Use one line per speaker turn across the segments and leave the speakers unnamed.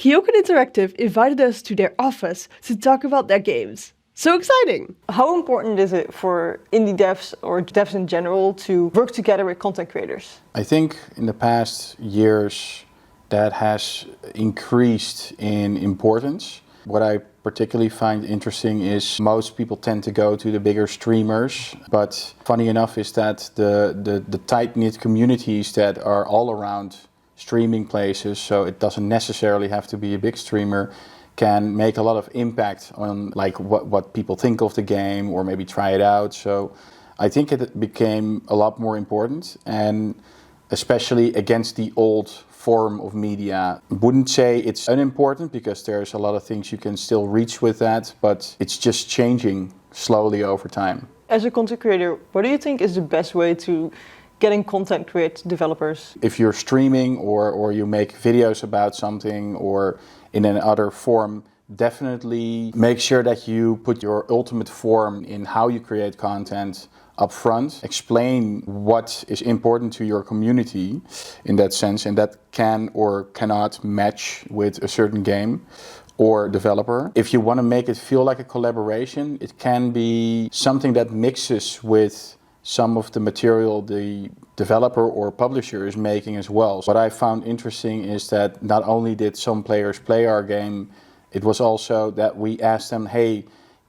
Keoken Interactive invited us to their office to talk about their games. So exciting!
How important is it for indie devs or devs in general to work together with content creators?
I think in the past years that has increased in importance. What I particularly find interesting is most people tend to go to the bigger streamers, but funny enough is that the tight-knit communities that are all around streaming places, so it doesn't necessarily have to be a big streamer, can make a lot of impact on like what people think of the game or maybe try it out. So I think it became a lot more important, and especially against the old form of media. Wouldn't say it's unimportant because there's a lot of things you can still reach with that, but it's just changing slowly over time.
As a content creator, what do you think is the best way to getting content with developers?
If you're streaming or you make videos about something or in another form, definitely make sure that you put your ultimate form in how you create content up front. Explain what is important to your community in that sense, and that can or cannot match with a certain game or developer. If you want to make it feel like a collaboration, it can be something that mixes with some of the material the developer or publisher is making as well. What I found interesting is that not only did some players play our game, it was also that we asked them, hey,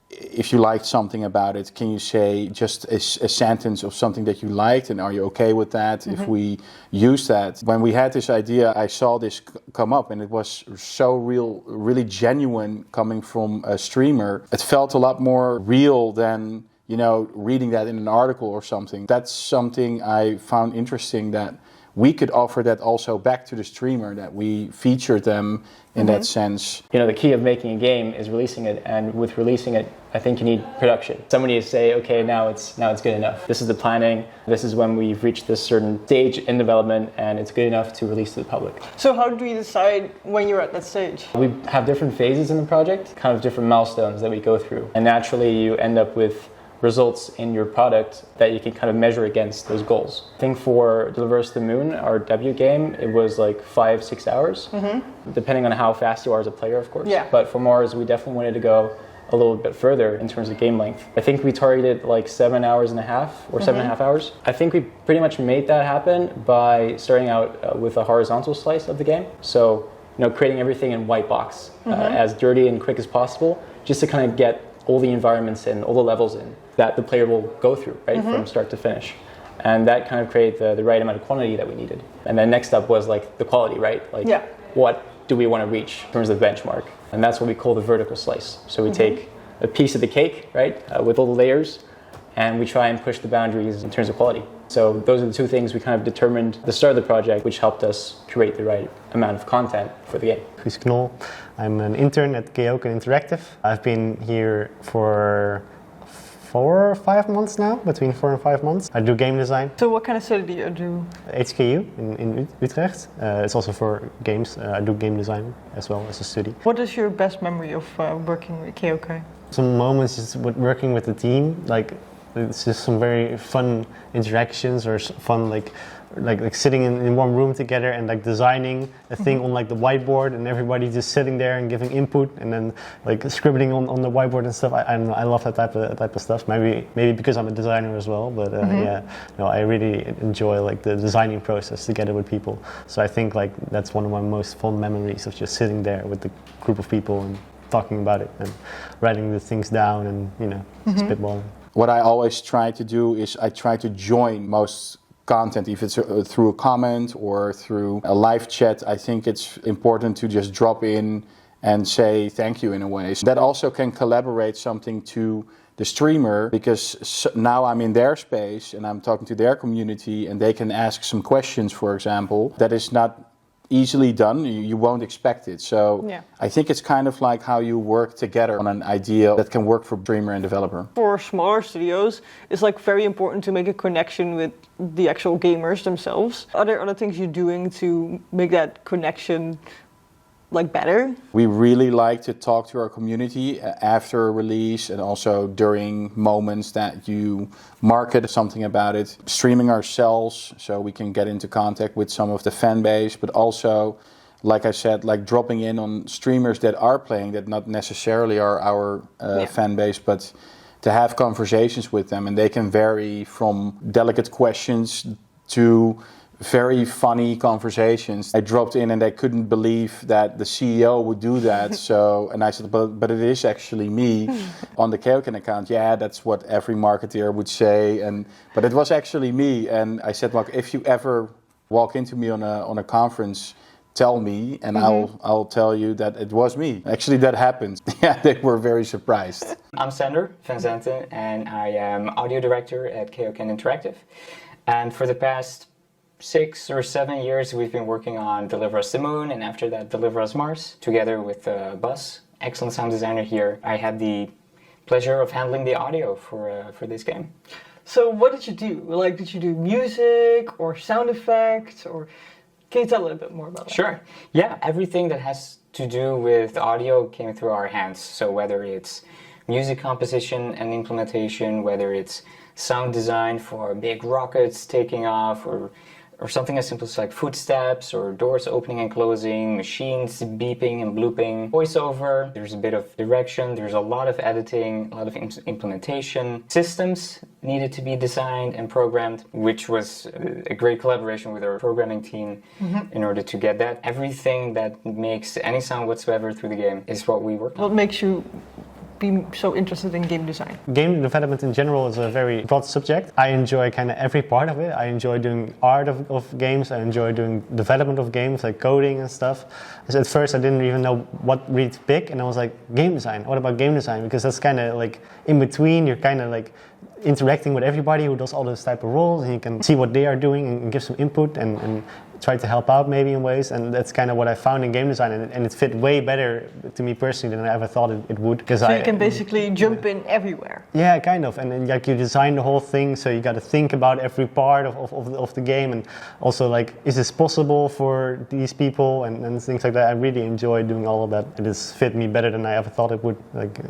if you liked something about it, can you say just a sentence of something that you liked, and are you okay with that if we use that? When we had this idea, I saw this come up, and it was so real, really genuine coming from a streamer. It felt a lot more real than, you know, reading that in an article or something. That's something I found interesting, that we could offer that also back to the streamer, that we featured them in that sense.
You know, the key of making a game is releasing it, and with releasing it, I think you need production. Somebody to say, okay, now it's good enough. This is the planning. This is when we've reached this certain stage in development, and it's good enough to release to the public.
So how do you decide when you're at that stage?
We have different phases in the project, kind of different milestones that we go through, and naturally you end up with results in your product that you can kind of measure against those goals. I think for Deliver Us the Moon, our debut game, it was like 5-6 hours, depending on how fast you are as a player, of course.
Yeah.
But for Mars, we definitely wanted to go a little bit further in terms of game length. I think we targeted like 7.5 hours or 7.5 hours. I think we pretty much made that happen by starting out with a horizontal slice of the game. So, you know, creating everything in white box, as dirty and quick as possible, just to kind of get all the environments and all the levels in that the player will go through, right, from start to finish. And that kind of created the right amount of quantity that we needed. And then next up was like the quality, right? Like what do we want to reach in terms of benchmark? And that's what we call the vertical slice. So we take a piece of the cake, right, with all the layers, and we try and push the boundaries in terms of quality. So those are the two things we kind of determined at the start of the project, which helped us create the right amount of content for the game.
Guus Knol. I'm an intern at Keoken Interactive. I've been here for 4 or 5 months now, between 4 and 5 months. I do game design.
So what kind of study do you do?
HKU in Utrecht. It's also for games. I do game design as well as a study.
What is your best memory of working with Keoken?
Some moments just with working with the team, like it's just some very fun interactions or fun like sitting in one room together and like designing a thing on like the whiteboard, and everybody just sitting there and giving input and then like scribbling on the whiteboard and stuff. I don't know, I love that type of stuff. Maybe because I'm a designer as well, but I really enjoy like the designing process together with people. So I think like that's one of my most fond memories, of just sitting there with the group of people and talking about it and writing the things down and, you know, spitballing.
What I always try to do is I try to join most content, if it's through a comment or through a live chat. I think it's important to just drop in and say thank you in a way. So that also can collaborate something to the streamer, because now I'm in their space and I'm talking to their community and they can ask some questions, for example. That is not easily done. You won't expect it. So I think it's kind of like how you work together on an idea that can work for streamer and developer.
For smaller studios, it's like very important to make a connection with the actual gamers themselves. Are there other things you're doing to make that connection like better?
We really like to talk to our community after a release and also during moments that you market something about it. Streaming ourselves so we can get into contact with some of the fan base, but also like I said, like dropping in on streamers that are playing, that not necessarily are our fan base, but to have conversations with them, and they can vary from delicate questions to very funny conversations. I dropped in and they couldn't believe that the CEO would do that. And I said, but it is actually me on the Keoken account. Yeah, that's what every marketeer would say. But it was actually me. And I said, well, if you ever walk into me on a conference, tell me, and I'll tell you that it was me. Actually, that happened. Yeah, they were very surprised.
I'm Sander van Zanten, and I am audio director at Keoken Interactive. And for the past 6 or 7 years, we've been working on Deliver Us the Moon, and after that, Deliver Us Mars, together with Buzz, excellent sound designer here. I had the pleasure of handling the audio for this game.
So what did you do? Like, did you do music or sound effects, or can you tell a little bit more about that?
Sure. Yeah, everything that has to do with audio came through our hands. So whether it's music composition and implementation, whether it's sound design for big rockets taking off, or something as simple as like footsteps or doors opening and closing, machines beeping and blooping, voiceover, there's a bit of direction, there's a lot of editing, a lot of implementation. Systems needed to be designed and programmed, which was a great collaboration with our programming team in order to get that. Everything that makes any sound whatsoever through the game is what we work on.
What makes you be so interested in game design? Game
development in general is a very broad subject. I enjoy kind of every part of it. I enjoy doing art of games. I enjoy doing development of games, like coding and stuff. So at first I didn't even know what really to pick, and I was like, game design, what about game design? Because that's kind of like in between, you're kind of like interacting with everybody who does all those type of roles, and you can see what they are doing and give some input and try to help out maybe in ways, and that's kind of what I found in game design, and it fit way better to me personally than I ever thought it would.
So you can basically jump in everywhere.
Yeah, kind of, and then like you design the whole thing, so you got to think about every part of the game, and also like, is this possible for these people, and things like that. I really enjoy doing all of that. It has fit me better than I ever thought it would. Like,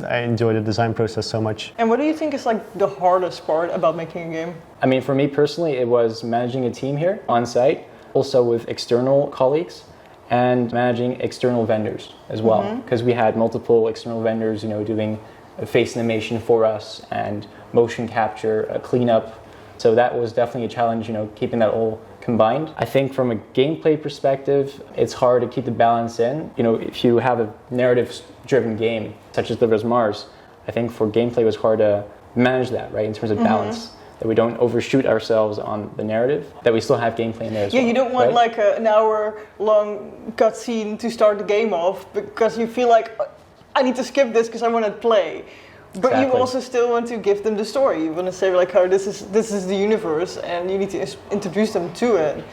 I enjoy the design process so much.
And what do you think is like the hardest part about making a game?
I mean, for me personally, it was managing a team here on site, also with external colleagues, and managing external vendors as well, because we had multiple external vendors, you know, doing face animation for us and motion capture, cleanup. So that was definitely a challenge, you know, keeping that all combined. I think from a gameplay perspective, it's hard to keep the balance in. You know, if you have a narrative-driven game, such as Deliver Us Mars, I think for gameplay it was hard to manage that, right, in terms of balance. That we don't overshoot ourselves on the narrative, that we still have gameplay in there as well.
Yeah, you don't want
right?
like an hour-long cutscene to start the game off, because you feel like, I need to skip this because I want to play. But you also still want to give them the story. You want to say like, oh, this is the universe, and you need to introduce them to it.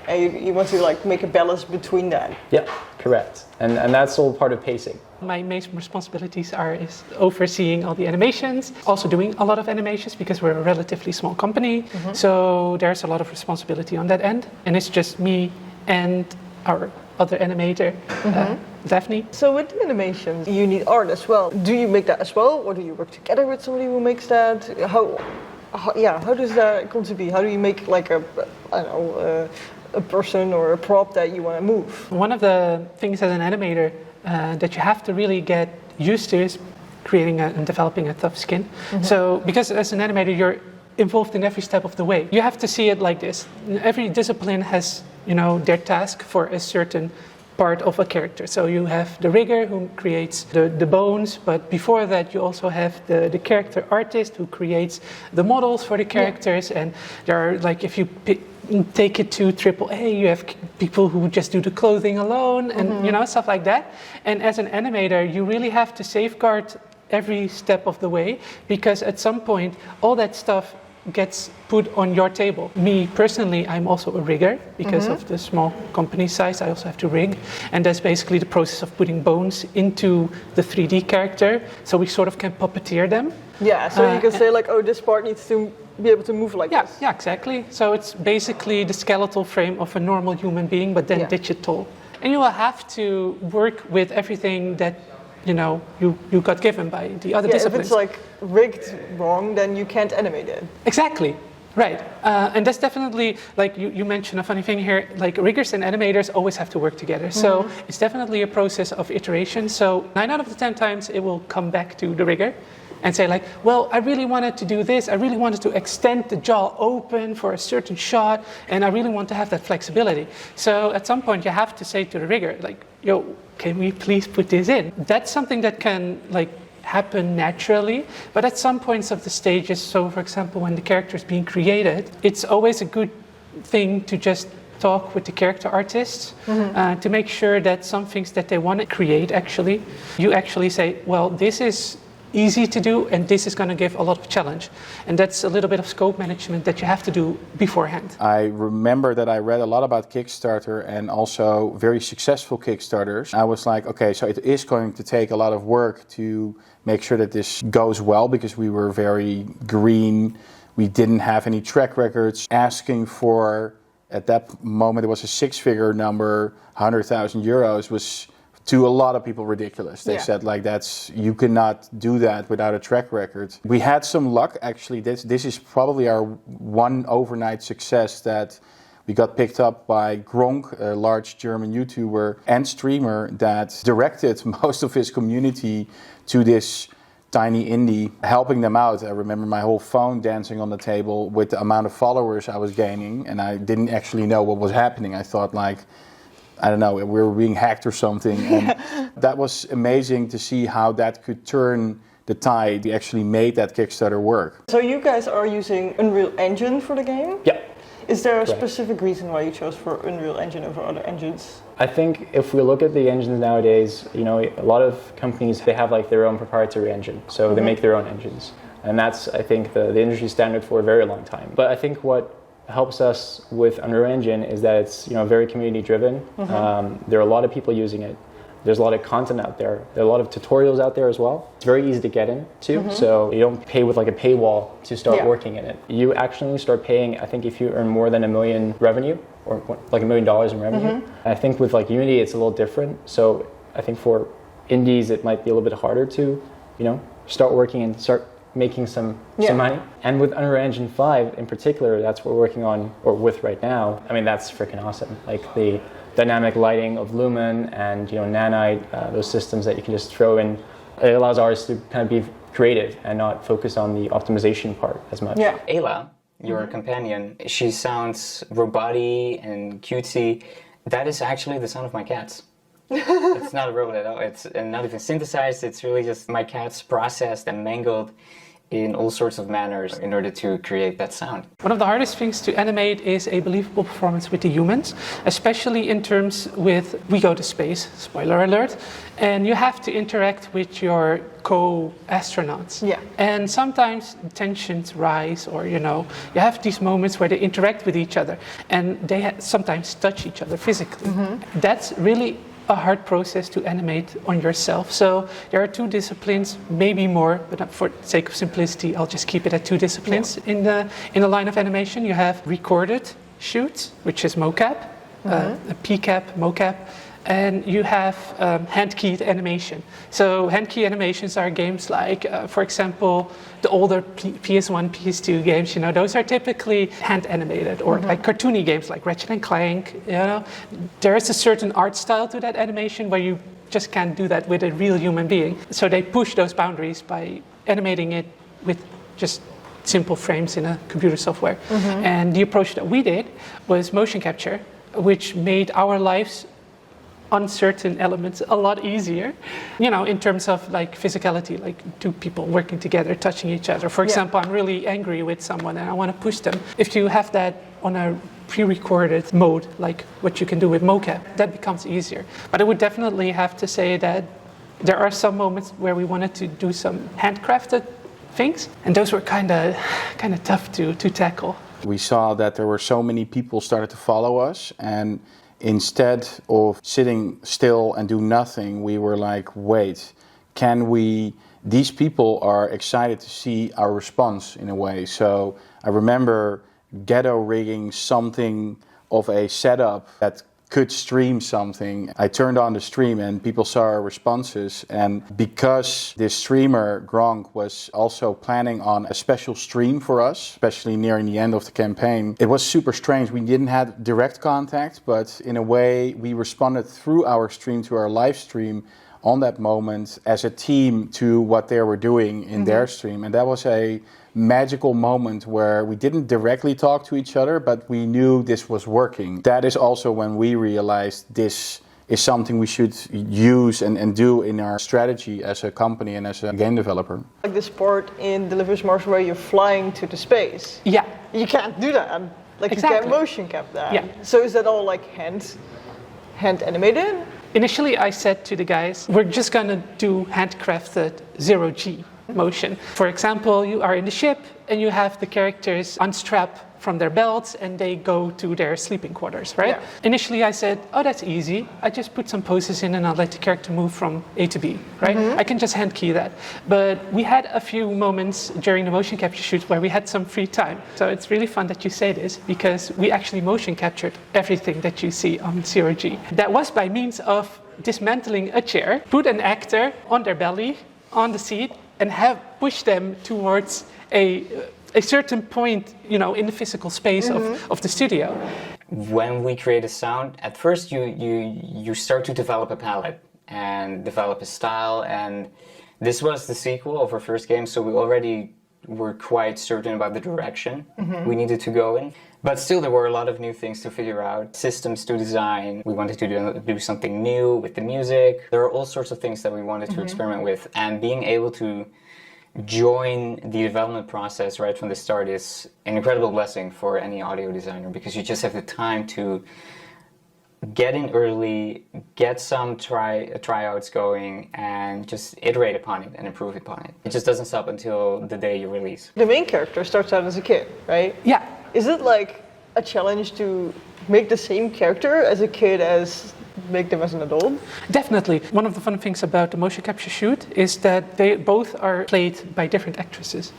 And you want to like make a balance between that.
Yeah, correct. And that's all part of pacing.
My main responsibilities is overseeing all the animations, also doing a lot of animations because we're a relatively small company. So there's a lot of responsibility on that end. And it's just me and our other animator, Daphne.
So with the animations, you need art as well. Do you make that as well, or do you work together with somebody who makes that? How does that come to be? How do you make like a person or a prop that you want to move?
One of the things as an animator that you have to really get used to is creating and developing a tough skin. So because as an animator you're involved in every step of the way. You have to see it like this. Every discipline has, you know, their task for a certain part of a character. So you have the rigger who creates the bones, but before that you also have the character artist who creates the models for the characters. And there are, like, if you take it to AAA, you have people who just do the clothing alone and you know, stuff like that. And as an animator you really have to safeguard every step of the way, because at some point all that stuff gets put on your table. Me personally, I'm also a rigger because of the small company size. I also have to rig, and that's basically the process of putting bones into the 3D character, so we sort of can puppeteer them.
Yeah, so you can say like, oh, this part needs to be able to move like this. Yeah,
exactly. So it's basically the skeletal frame of a normal human being, but then digital. And you will have to work with everything that you know, you got given by the other disciplines.
If it's like rigged wrong, then you can't animate it.
Exactly. Right, and that's definitely, like you mentioned a funny thing here, like riggers and animators always have to work together. So it's definitely a process of iteration. So 9 out of the 10 times it will come back to the rigger and say like, well, I really wanted to do this. I really wanted to extend the jaw open for a certain shot, and I really want to have that flexibility. So at some point you have to say to the rigger, like, yo, can we please put this in? That's something that can like happen naturally, but at some points of the stages, so for example when the character is being created, it's always a good thing to just talk with the character artists to make sure that some things that they want to create, actually you actually say, well, this is easy to do and this is going to give a lot of challenge, and that's a little bit of scope management that you have to do beforehand.
I remember that I read a lot about Kickstarter and also very successful Kickstarters. I was like, okay, so it is going to take a lot of work to make sure that this goes well, because we were very green. We didn't have any track records. Asking for, at that moment, it was a 6-figure number, 100,000 euros was to a lot of people ridiculous. They said like, you cannot do that without a track record. We had some luck, actually. This is probably our one overnight success, that we got picked up by Gronk, a large German YouTuber and streamer that directed most of his community to this tiny indie, helping them out. I remember my whole phone dancing on the table with the amount of followers I was gaining, and I didn't actually know what was happening. I thought like, I don't know, we were being hacked or something. And that was amazing to see how that could turn the tide. We actually made that Kickstarter work.
So you guys are using Unreal Engine for the game?
Yeah.
Is there a specific reason why you chose for Unreal Engine over other engines?
I think if we look at the engines nowadays, you know, a lot of companies, they have like their own proprietary engine. So they make their own engines. And that's, I think, the industry standard for a very long time. But I think what helps us with Unreal Engine is that it's, you know, very community driven. There are a lot of people using it. There's a lot of content out there. There are a lot of tutorials out there as well. It's very easy to get into, so you don't pay with like a paywall to start working in it. You actually start paying, I think, if you earn more than $1 million revenue, or like $1 million in revenue. I think with like Unity, it's a little different. So I think for indies, it might be a little bit harder to, you know, start working and start making some money. And with Unreal Engine 5 in particular, that's what we're working on, or with right now. I mean, that's freaking awesome. Like the dynamic lighting of Lumen and, you know, Nanite, those systems that you can just throw in. It allows artists to kind of be creative and not focus on the optimization part as much.
Yeah.
Ayla, your companion, she sounds robot-y and cutesy. That is actually the sound of my cats. It's not a robot at all. It's not even synthesized. It's really just my cats processed and mangled in all sorts of manners in order to create that sound.
One of the hardest things to animate is a believable performance with the humans, especially in terms with we go to space, spoiler alert, and you have to interact with your co-astronauts.
Yeah.
And sometimes tensions rise, or, you know, you have these moments where they interact with each other and they sometimes touch each other physically. That's really a hard process to animate on yourself. So there are 2 disciplines, maybe more, but for the sake of simplicity, I'll just keep it at 2 disciplines in the line of animation. You have recorded shoot, which is mocap, a PCAP, mocap, and you have hand-keyed animation. So hand-key animations are games like, for example, the older PS1, PS2 games, you know, those are typically hand-animated, or like cartoony games like Ratchet and Clank, you know. There is a certain art style to that animation where you just can't do that with a real human being. So they push those boundaries by animating it with just simple frames in a computer software. And the approach that we did was motion capture, which made our lives uncertain elements a lot easier, you know, in terms of like physicality, like 2 people working together, touching each other. For example, I'm really angry with someone and I want to push them. If you have that on a pre-recorded mode, like what you can do with mocap, that becomes easier. But I would definitely have to say that there are some moments where we wanted to do some handcrafted things, and those were kind of tough to tackle.
We saw that there were so many people started to follow us, and instead of sitting still and do nothing, we were like, wait, these people are excited to see our response in a way. So I remember ghetto rigging something of a setup that could stream something. I turned on the stream and people saw our responses. And because this streamer, Gronk, was also planning on a special stream for us, especially nearing the end of the campaign, it was super strange. We didn't have direct contact, but in a way we responded through our stream to our live stream on that moment as a team to what they were doing in their stream. And that was a magical moment where we didn't directly talk to each other, but we knew this was working. That is also when we realized this is something we should use and do in our strategy as a company and as a game developer.
Like this part in Delivers Mars where you're flying to the space.
Yeah.
You can't do that. Like
Exactly.
you can't motion cap that.
Yeah.
So is that all like hand animated?
Initially, I said to the guys, we're just going to do handcrafted zero-G motion. For example, you are in the ship and you have the characters unstrap from their belts and they go to their sleeping quarters, right?
Yeah.
Initially, I said, oh, that's easy. I just put some poses in and I'll let the character move from A to B, right? I can just hand key that. But we had a few moments during the motion capture shoot where we had some free time. So it's really fun that you say this because we actually motion captured everything that you see on zero-G. That was by means of dismantling a chair, put an actor on their belly, on the seat, and have pushed them towards a certain point, you know, in the physical space of the studio.
When we create a sound, at first you start to develop a palette and develop a style, and this was the sequel of our first game, so we already were quite certain about the direction we needed to go in. But still, there were a lot of new things to figure out, systems to design. We wanted to do something new with the music. There are all sorts of things that we wanted to experiment with, and being able to join the development process right from the start is an incredible blessing for any audio designer, because you just have the time to get in early, get some tryouts going, and just iterate upon it and improve upon it. It just doesn't stop until the day you release.
The main character starts out as a kid, right?
Yeah.
Is it like a challenge to make the same character as a kid as make them as an adult?
Definitely. One of the fun things about the motion capture shoot is that they both are played by different actresses.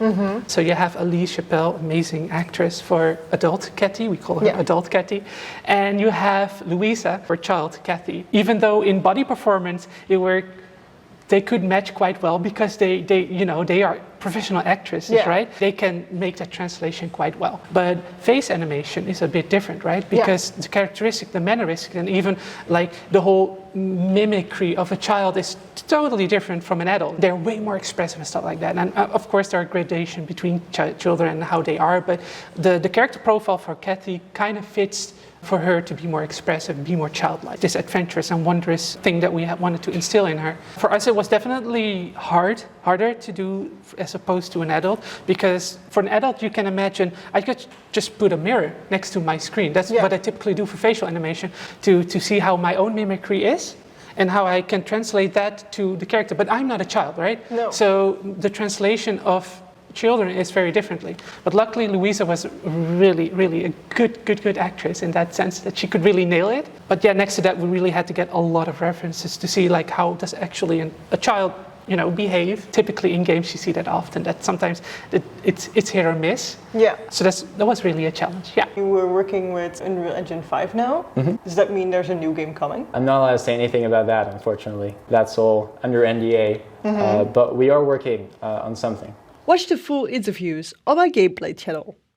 So you have Elise Chappelle, amazing actress for adult Cathy, we call her adult Cathy, and you have Louisa for child Cathy. Even though in body performance they could match quite well because they are professional actresses, right? They can make that translation quite well. But face animation is a bit different, right? Because the characteristic, the manneristic, and even like the whole mimicry of a child is totally different from an adult. They're way more expressive and stuff like that. And of course, there are gradations between children and how they are, but the character profile for Cathy kind of fits for her to be more expressive, be more childlike. This adventurous and wondrous thing that we wanted to instill in her. For us, it was definitely harder to do as opposed to an adult, because for an adult, you can imagine, I could just put a mirror next to my screen. That's what I typically do for facial animation, to see how my own mimicry is and how I can translate that to the character. But I'm not a child, right?
No.
So the translation of children is very differently. But luckily, Louisa was really a good actress in that sense that she could really nail it. But yeah, next to that, we really had to get a lot of references to see like how does actually a child, you know, behave. Typically in games, you see that often, that sometimes it's hit or miss.
Yeah.
So that was really a challenge. Yeah.
You were working with Unreal Engine 5 now. Does that mean there's a new game coming?
I'm not allowed to say anything about that, unfortunately. That's all under NDA. But we are working on something.
Watch the full interviews on my gameplay channel.